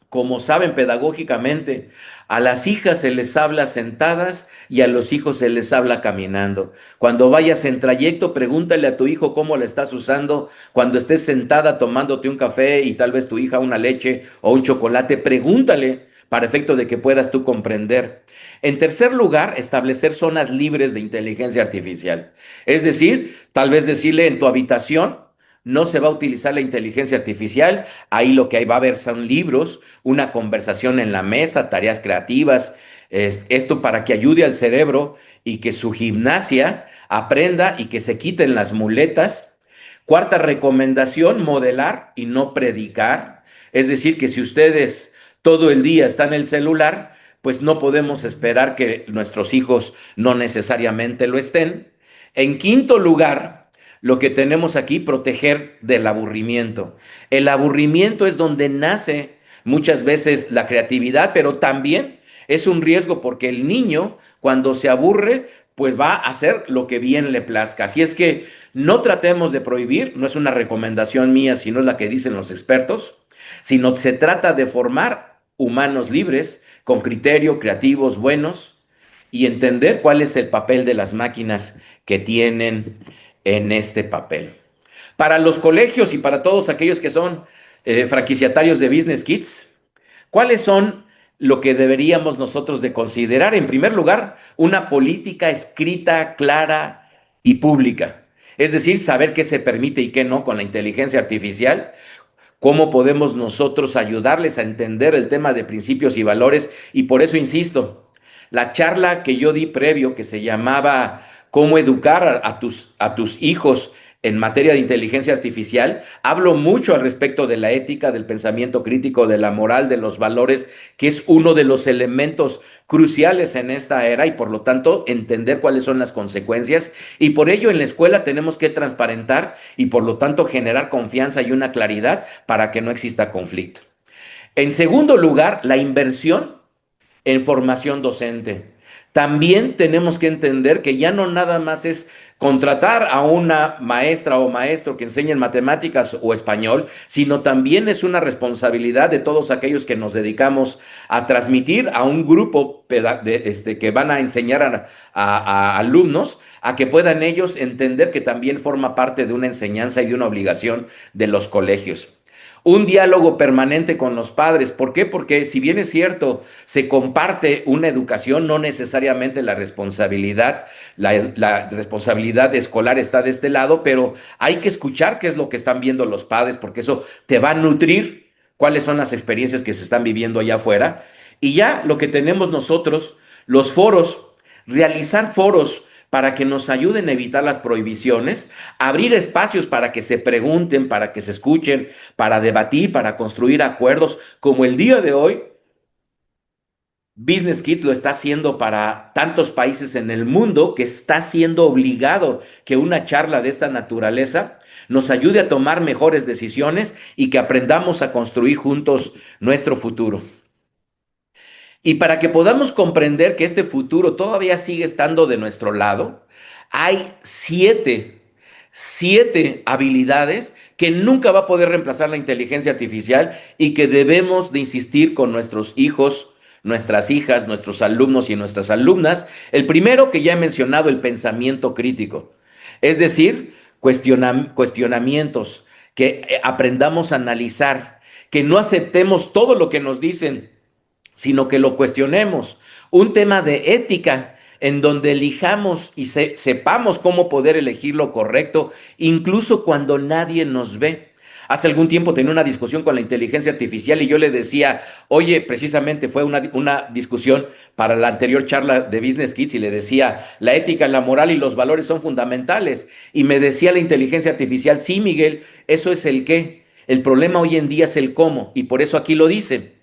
como saben pedagógicamente, a las hijas se les habla sentadas y a los hijos se les habla caminando. Cuando vayas en trayecto, pregúntale a tu hijo cómo la estás usando. Cuando estés sentada tomándote un café y tal vez tu hija una leche o un chocolate, pregúntale para efecto de que puedas tú comprender. En tercer lugar, establecer zonas libres de inteligencia artificial. Es decir, tal vez decirle en tu habitación, no se va a utilizar la inteligencia artificial, ahí lo que va a haber son libros, una conversación en la mesa, tareas creativas, esto para que ayude al cerebro y que su gimnasia aprenda y que se quiten las muletas. Cuarta recomendación, modelar y no predicar. Es decir, que si ustedes todo el día están en el celular, pues no podemos esperar que nuestros hijos no necesariamente lo estén. En quinto lugar, lo que tenemos aquí, proteger del aburrimiento. El aburrimiento es donde nace muchas veces la creatividad, pero también es un riesgo porque el niño, cuando se aburre, pues va a hacer lo que bien le plazca. Así es que no tratemos de prohibir, no es una recomendación mía, sino es la que dicen los expertos, sino se trata de formar humanos libres, con criterio, creativos, buenos, y entender cuál es el papel de las máquinas que tienen en este papel. Para los colegios y para todos aquellos que son franquiciatarios de Business Kids, ¿cuáles son lo que deberíamos nosotros de considerar? En primer lugar, una política escrita, clara y pública. Es decir, saber qué se permite y qué no con la inteligencia artificial, cómo podemos nosotros ayudarles a entender el tema de principios y valores. Y por eso insisto, la charla que yo di previo, que se llamaba cómo educar a tus hijos en materia de inteligencia artificial, hablo mucho al respecto de la ética, del pensamiento crítico, de la moral, de los valores, que es uno de los elementos cruciales en esta era y por lo tanto entender cuáles son las consecuencias. Y por ello en la escuela tenemos que transparentar y por lo tanto generar confianza y una claridad para que no exista conflicto. En segundo lugar, la inversión en formación docente. También tenemos que entender que ya no nada más es contratar a una maestra o maestro que enseñen matemáticas o español, sino también es una responsabilidad de todos aquellos que nos dedicamos a transmitir a un grupo que van a enseñar a alumnos a que puedan ellos entender que también forma parte de una enseñanza y de una obligación de los colegios. Un diálogo permanente con los padres. ¿Por qué? Porque si bien es cierto, se comparte una educación, no necesariamente la responsabilidad escolar está de este lado, pero hay que escuchar qué es lo que están viendo los padres, porque eso te va a nutrir cuáles son las experiencias que se están viviendo allá afuera. Y ya lo que tenemos nosotros, los foros, realizar foros para que nos ayuden a evitar las prohibiciones, abrir espacios para que se pregunten, para que se escuchen, para debatir, para construir acuerdos, como el día de hoy Business Kids lo está haciendo para tantos países en el mundo que está siendo obligado que una charla de esta naturaleza nos ayude a tomar mejores decisiones y que aprendamos a construir juntos nuestro futuro. Y para que podamos comprender que este futuro todavía sigue estando de nuestro lado, hay siete habilidades que nunca va a poder reemplazar la inteligencia artificial y que debemos de insistir con nuestros hijos, nuestras hijas, nuestros alumnos y nuestras alumnas. El primero que ya he mencionado, el pensamiento crítico. Es decir, cuestionamientos, que aprendamos a analizar, que no aceptemos todo lo que nos dicen sino que lo cuestionemos. Un tema de ética en donde elijamos y sepamos cómo poder elegir lo correcto, incluso cuando nadie nos ve. Hace algún tiempo tenía una discusión con la inteligencia artificial y yo le decía, oye, precisamente fue una discusión para la anterior charla de Business Kids y le decía, la ética, la moral y los valores son fundamentales. Y me decía la inteligencia artificial, sí, Miguel, eso es el qué. El problema hoy en día es el cómo y por eso aquí lo dice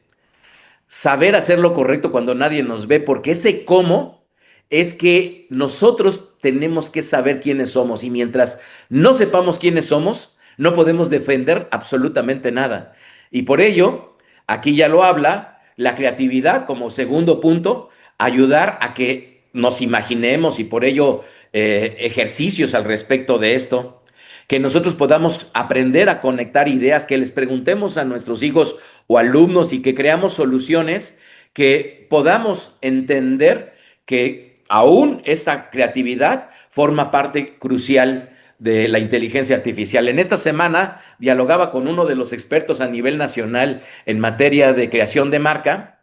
saber hacer lo correcto cuando nadie nos ve, porque ese cómo es que nosotros tenemos que saber quiénes somos y mientras no sepamos quiénes somos, no podemos defender absolutamente nada. Y por ello, aquí ya lo habla, la creatividad como segundo punto, ayudar a que nos imaginemos y por ello ejercicios al respecto de esto, que nosotros podamos aprender a conectar ideas, que les preguntemos a nuestros hijos o alumnos y que creamos soluciones que podamos entender que aún esa creatividad forma parte crucial de la inteligencia artificial. En esta semana dialogaba con uno de los expertos a nivel nacional en materia de creación de marca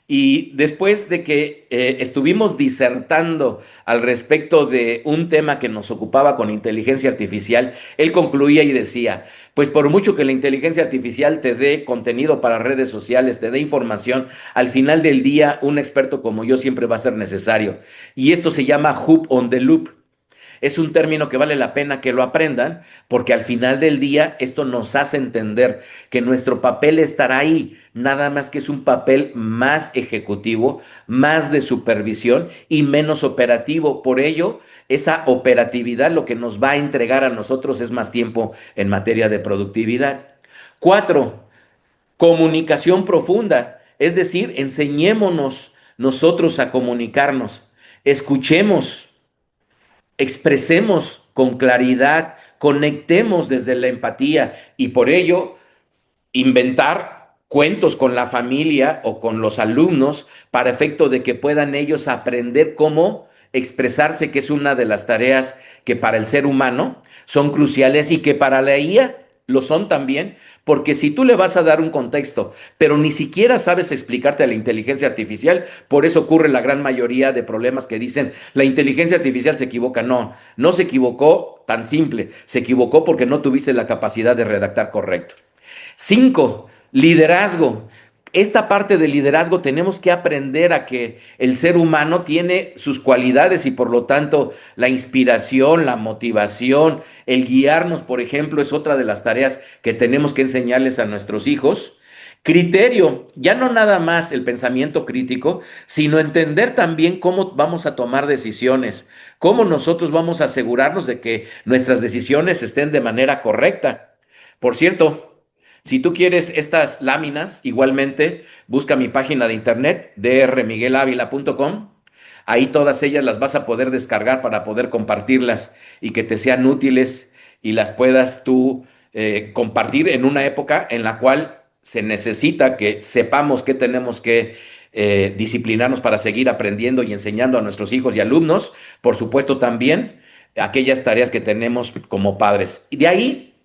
y después de que estuvimos disertando al respecto de un tema que nos ocupaba con inteligencia artificial, él concluía y decía, pues por mucho que la inteligencia artificial te dé contenido para redes sociales, te dé información, al final del día un experto como yo siempre va a ser necesario. Y esto se llama hoop on the loop. Es un término que vale la pena que lo aprendan porque al final del día esto nos hace entender que nuestro papel estará ahí, nada más que es un papel más ejecutivo, más de supervisión y menos operativo. Por ello, esa operatividad lo que nos va a entregar a nosotros es más tiempo en materia de productividad. Cuatro, comunicación profunda, es decir, enseñémonos nosotros a comunicarnos, escuchemos, expresemos con claridad, conectemos desde la empatía y por ello inventar cuentos con la familia o con los alumnos para efecto de que puedan ellos aprender cómo expresarse, que es una de las tareas que para el ser humano son cruciales y que para la IA lo son también, porque si tú le vas a dar un contexto, pero ni siquiera sabes explicarte a la inteligencia artificial, por eso ocurre la gran mayoría de problemas que dicen la inteligencia artificial se equivoca. No, no se equivocó tan simple, se equivocó porque no tuviste la capacidad de redactar correcto. Cinco, liderazgo. Esta parte del liderazgo tenemos que aprender a que el ser humano tiene sus cualidades y por lo tanto la inspiración, la motivación, el guiarnos, por ejemplo, es otra de las tareas que tenemos que enseñarles a nuestros hijos. Criterio, ya no nada más el pensamiento crítico, sino entender también cómo vamos a tomar decisiones, cómo nosotros vamos a asegurarnos de que nuestras decisiones estén de manera correcta. Por cierto, si tú quieres estas láminas, igualmente busca mi página de internet, drmiguelavila.com. Ahí todas ellas las vas a poder descargar para poder compartirlas y que te sean útiles y las puedas tú compartir en una época en la cual se necesita que sepamos que tenemos que disciplinarnos para seguir aprendiendo y enseñando a nuestros hijos y alumnos, por supuesto también aquellas tareas que tenemos como padres. Y de ahí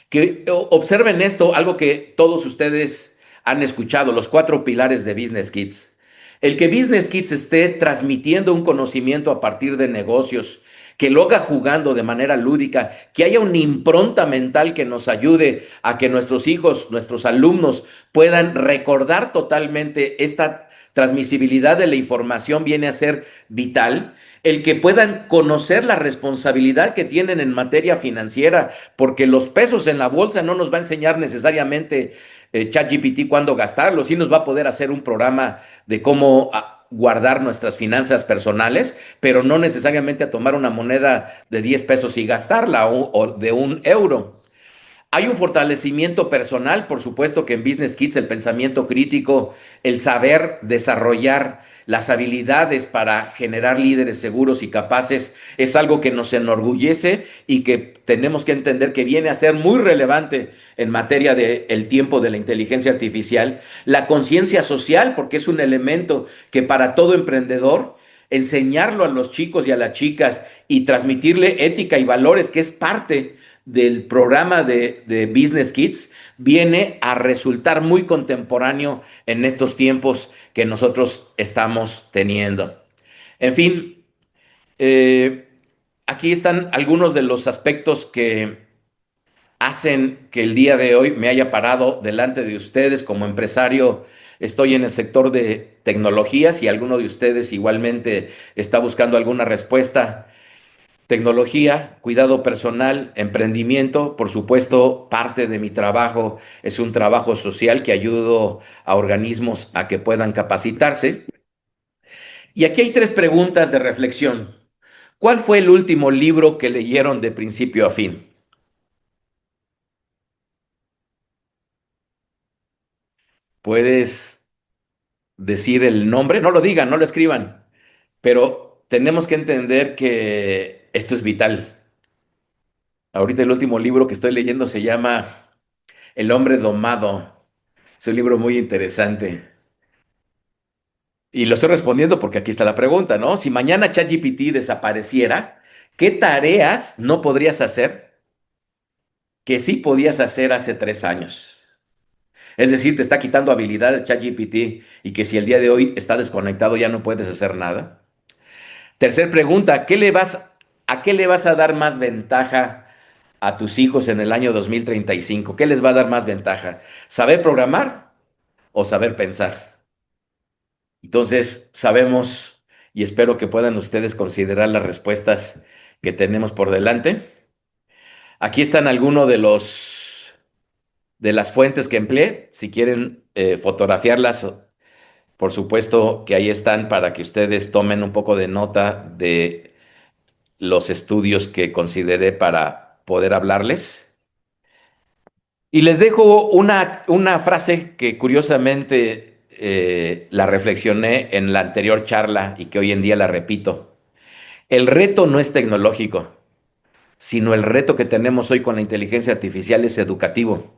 que observen esto, algo que todos ustedes han escuchado, los cuatro pilares de Business Kids. El que Business Kids esté transmitiendo un conocimiento a partir de negocios, que lo haga jugando de manera lúdica, que haya una impronta mental que nos ayude a que nuestros hijos, nuestros alumnos puedan recordar totalmente esta transmisibilidad de la información viene a ser vital. El que puedan conocer la responsabilidad que tienen en materia financiera, porque los pesos en la bolsa no nos va a enseñar necesariamente ChatGPT cuándo gastarlo, sí nos va a poder hacer un programa de cómo guardar nuestras finanzas personales, pero no necesariamente a tomar una moneda de 10 pesos y gastarla o de 1 euro. Hay un fortalecimiento personal, por supuesto que en Business Kids el pensamiento crítico, el saber desarrollar las habilidades para generar líderes seguros y capaces es algo que nos enorgullece y que tenemos que entender que viene a ser muy relevante en materia del tiempo de la inteligencia artificial. La conciencia social, porque es un elemento que para todo emprendedor enseñarlo a los chicos y a las chicas y transmitirle ética y valores, que es parte del programa de Business Kids, viene a resultar muy contemporáneo en estos tiempos que nosotros estamos teniendo. En fin, eh, aquí están algunos de los aspectos que hacen que el día de hoy me haya parado delante de ustedes como empresario. Estoy en el sector de tecnologías y alguno de ustedes igualmente está buscando alguna respuesta. Tecnología, cuidado personal, emprendimiento, por supuesto, parte de mi trabajo es un trabajo social que ayudo a organismos a que puedan capacitarse. Y aquí hay tres preguntas de reflexión. ¿Cuál fue el último libro que leyeron de principio a fin? ¿Puedes decir el nombre? No lo digan, no lo escriban, pero tenemos que entender que esto es vital. Ahorita el último libro que estoy leyendo se llama El hombre domado. Es un libro muy interesante. Y lo estoy respondiendo porque aquí está la pregunta, ¿no? Si mañana ChatGPT desapareciera, ¿qué tareas no podrías hacer que sí podías hacer hace 3 años? Es decir, te está quitando habilidades ChatGPT y que si el día de hoy está desconectado ya no puedes hacer nada. Tercer pregunta, ¿a qué le vas a dar más ventaja a tus hijos en el año 2035? ¿Qué les va a dar más ventaja? ¿Saber programar o saber pensar? Entonces, sabemos y espero que puedan ustedes considerar las respuestas que tenemos por delante. Aquí están algunos de las fuentes que empleé. Si quieren fotografiarlas, por supuesto que ahí están para que ustedes tomen un poco de nota de los estudios que consideré para poder hablarles. Y les dejo una frase que curiosamente la reflexioné en la anterior charla y que hoy en día la repito. El reto no es tecnológico, sino el reto que tenemos hoy con la inteligencia artificial es educativo.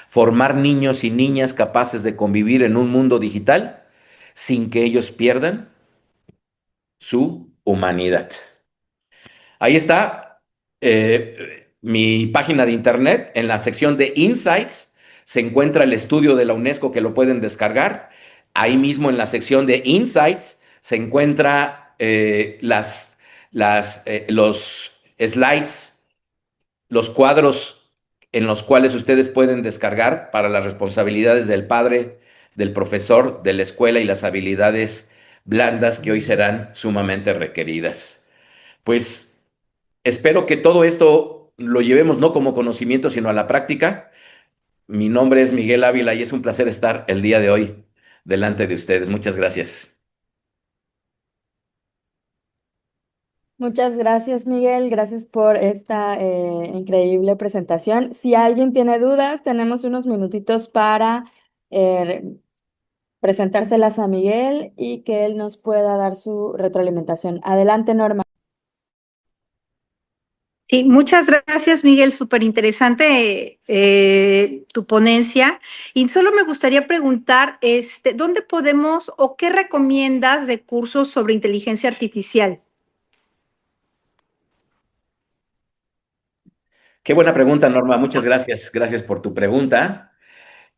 Formar niños y niñas capaces de convivir en un mundo digital sin que ellos pierdan su humanidad. Ahí está mi página de internet. En la sección de Insights se encuentra el estudio de la UNESCO que lo pueden descargar. Ahí mismo en la sección de Insights se encuentra los slides, los cuadros en los cuales ustedes pueden descargar para las responsabilidades del padre, del profesor, de la escuela y las habilidades blandas que hoy serán sumamente requeridas. Pues espero que todo esto lo llevemos no como conocimiento, sino a la práctica. Mi nombre es Miguel Ávila y es un placer estar el día de hoy delante de ustedes. Muchas gracias. Muchas gracias, Miguel. Gracias por esta increíble presentación. Si alguien tiene dudas, tenemos unos minutitos para eh, presentárselas a Miguel y que él nos pueda dar su retroalimentación. Adelante, Norma. Sí, muchas gracias, Miguel. Súper interesante tu ponencia. Y solo me gustaría preguntar, ¿dónde podemos o qué recomiendas de cursos sobre inteligencia artificial? Qué buena pregunta, Norma. Muchas gracias. Gracias por tu pregunta.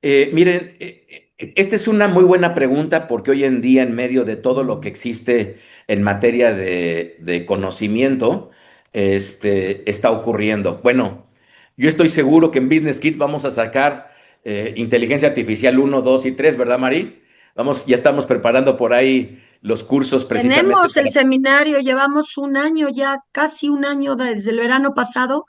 Miren, esta es una muy buena pregunta porque hoy en día, en medio de todo lo que existe en materia de conocimiento, está ocurriendo. Bueno, yo estoy seguro que en Business Kids vamos a sacar inteligencia artificial 1, 2 y 3, ¿verdad, Mari? Vamos, ya estamos preparando por ahí los cursos precisamente Tenemos el para... seminario, llevamos un año ya, casi un año desde el verano pasado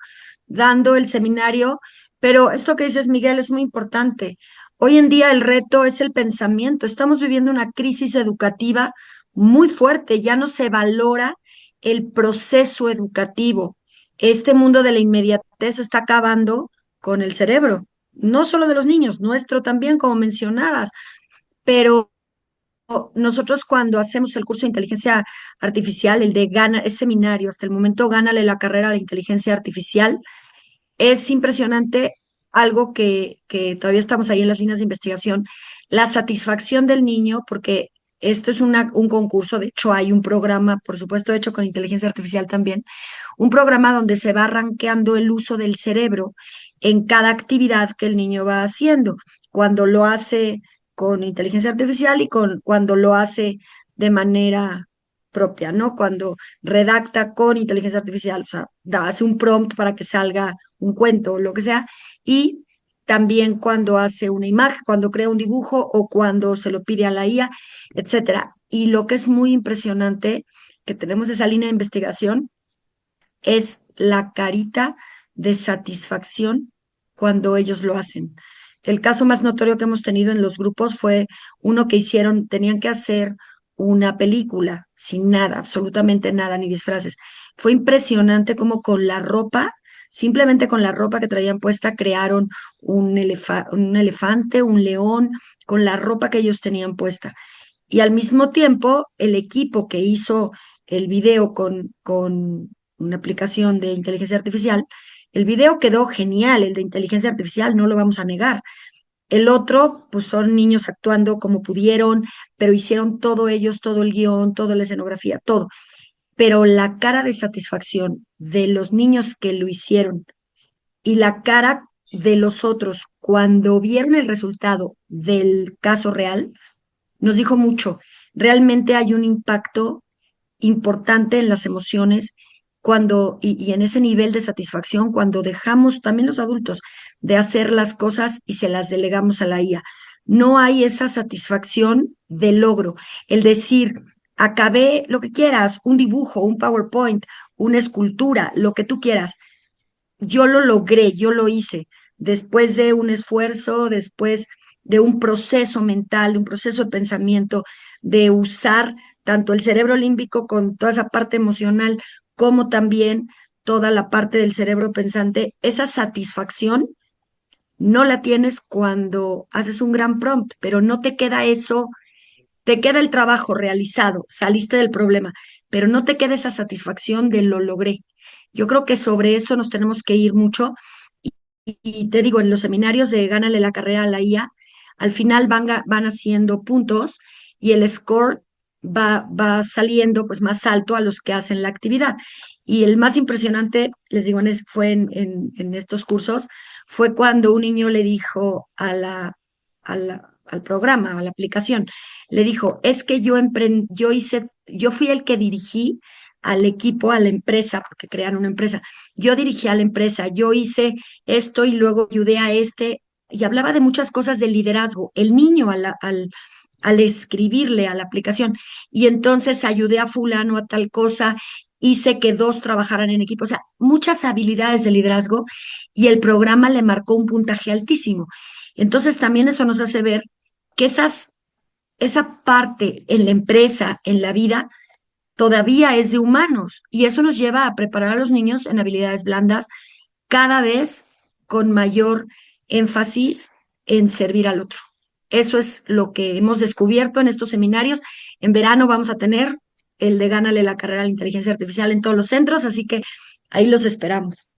dando el seminario, pero esto que dices, Miguel, es muy importante. Hoy en día el reto es el pensamiento. Estamos viviendo una crisis educativa muy fuerte, ya no se valora el proceso educativo. Este mundo de la inmediatez está acabando con el cerebro, no solo de los niños, nuestro también, como mencionabas, pero nosotros cuando hacemos el curso de inteligencia artificial, el de Gana, es seminario, hasta el momento Gánale la carrera a la inteligencia artificial, es impresionante algo que todavía estamos ahí en las líneas de investigación, la satisfacción del niño, porque esto es un concurso, de hecho hay un programa, por supuesto, hecho con inteligencia artificial también, un programa donde se va rankeando el uso del cerebro en cada actividad que el niño va haciendo. Cuando lo hace con inteligencia artificial y cuando lo hace de manera propia, ¿no? Cuando redacta con inteligencia artificial, o sea, hace un prompt para que salga un cuento o lo que sea, y también cuando hace una imagen, cuando crea un dibujo o cuando se lo pide a la IA, etcétera. Y lo que es muy impresionante, que tenemos esa línea de investigación, es la carita de satisfacción cuando ellos lo hacen. El caso más notorio que hemos tenido en los grupos fue uno que hicieron, tenían que hacer una película sin nada, absolutamente nada, ni disfraces. Fue impresionante cómo con la ropa, simplemente con la ropa que traían puesta, crearon un elefante, un león, con la ropa que ellos tenían puesta. Y al mismo tiempo, el equipo que hizo el video con una aplicación de inteligencia artificial, el video quedó genial, el de inteligencia artificial, no lo vamos a negar, El otro, pues son niños actuando como pudieron, pero hicieron todo ellos, todo el guión, toda la escenografía, todo. Pero la cara de satisfacción de los niños que lo hicieron y la cara de los otros cuando vieron el resultado del caso real, nos dijo mucho. Realmente hay un impacto importante en las emociones y en ese nivel de satisfacción cuando dejamos, también los adultos, de hacer las cosas y se las delegamos a la IA. No hay esa satisfacción de logro, el decir, acabé lo que quieras, un dibujo, un PowerPoint, una escultura, lo que tú quieras. Yo lo logré, yo lo hice, después de un esfuerzo, después de un proceso mental, de un proceso de pensamiento, de usar tanto el cerebro límbico con toda esa parte emocional, como también toda la parte del cerebro pensante. Esa satisfacción no la tienes cuando haces un gran prompt, pero no te queda eso, te queda el trabajo realizado, saliste del problema, pero no te queda esa satisfacción de lo logré. Yo creo que sobre eso nos tenemos que ir mucho. Y te digo, en los seminarios de Gánale la carrera a la IA, al final van haciendo puntos y el score va saliendo pues más alto a los que hacen la actividad. Y el más impresionante, les digo, fue en estos cursos, fue cuando un niño le dijo al programa, a la aplicación, le dijo, es que yo fui el que dirigí al equipo, a la empresa, porque crearon una empresa. Yo dirigí a la empresa, yo hice esto y luego ayudé a este, y hablaba de muchas cosas de liderazgo. El niño al escribirle a la aplicación, y entonces ayudé a fulano a tal cosa, hice que dos trabajaran en equipo, o sea, muchas habilidades de liderazgo, y el programa le marcó un puntaje altísimo. Entonces también eso nos hace ver que esa parte en la empresa, en la vida, todavía es de humanos, y eso nos lleva a preparar a los niños en habilidades blandas cada vez con mayor énfasis en servir al otro. Eso es lo que hemos descubierto en estos seminarios. En verano vamos a tener el de Gánale la carrera a la inteligencia artificial en todos los centros, así que ahí los esperamos.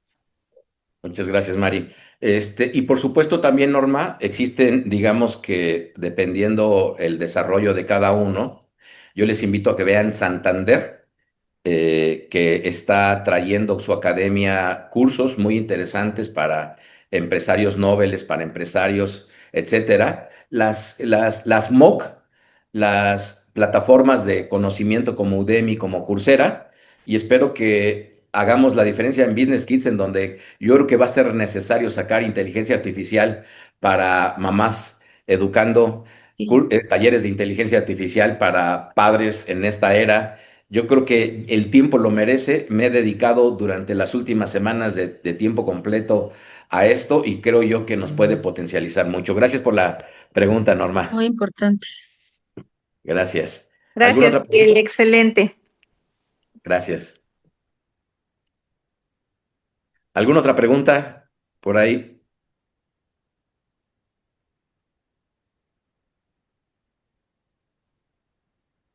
Muchas gracias, Mari. Y por supuesto también, Norma, existen, digamos que dependiendo el desarrollo de cada uno, yo les invito a que vean Santander, que está trayendo su academia cursos muy interesantes para empresarios nobles, para empresarios, etcétera. Las MOOC, las plataformas de conocimiento como Udemy, como Coursera, y espero que hagamos la diferencia en Business Kids, en donde yo creo que va a ser necesario sacar inteligencia artificial para mamás educando, Sí. talleres de inteligencia artificial para padres en esta era. Yo creo que el tiempo lo merece. Me he dedicado durante las últimas semanas de tiempo completo a esto y creo yo que nos puede potencializar mucho. Gracias por la pregunta, Norma. Muy importante. Gracias. ¿Alguna Gracias, otra Miguel, pregunta? excelente. Gracias. ¿Alguna otra pregunta por ahí?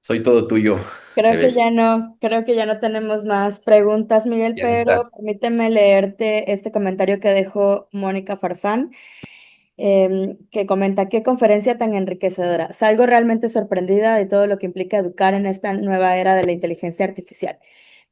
Soy todo tuyo, Evel. Creo que ya no tenemos más preguntas, Miguel, Dianita. pero permíteme leerte este comentario que dejó Mónica Farfán, que comenta, qué conferencia tan enriquecedora. Salgo realmente sorprendida de todo lo que implica educar en esta nueva era de la inteligencia artificial.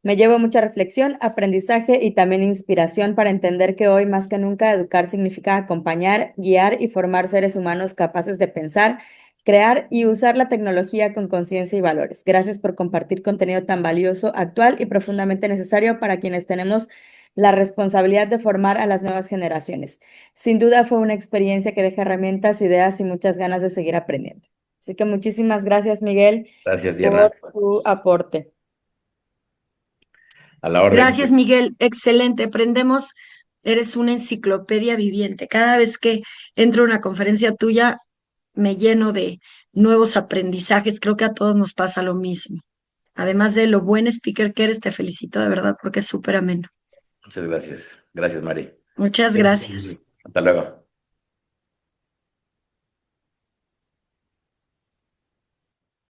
Me llevo mucha reflexión, aprendizaje y también inspiración para entender que hoy más que nunca educar significa acompañar, guiar y formar seres humanos capaces de pensar, crear y usar la tecnología con conciencia y valores. Gracias por compartir contenido tan valioso, actual y profundamente necesario para quienes tenemos la responsabilidad de formar a las nuevas generaciones. Sin duda fue una experiencia que deja herramientas, ideas y muchas ganas de seguir aprendiendo. Así que muchísimas gracias, Miguel, Gracias, por Diana. tu aporte. A la orden. Gracias, Miguel. Excelente. Aprendemos. Eres una enciclopedia viviente. Cada vez que entro a una conferencia tuya, me lleno de nuevos aprendizajes. Creo que a todos nos pasa lo mismo. Además de lo buen speaker que eres, te felicito de verdad porque es súper ameno. Muchas gracias. Gracias, Mari. Muchas gracias. Hasta luego.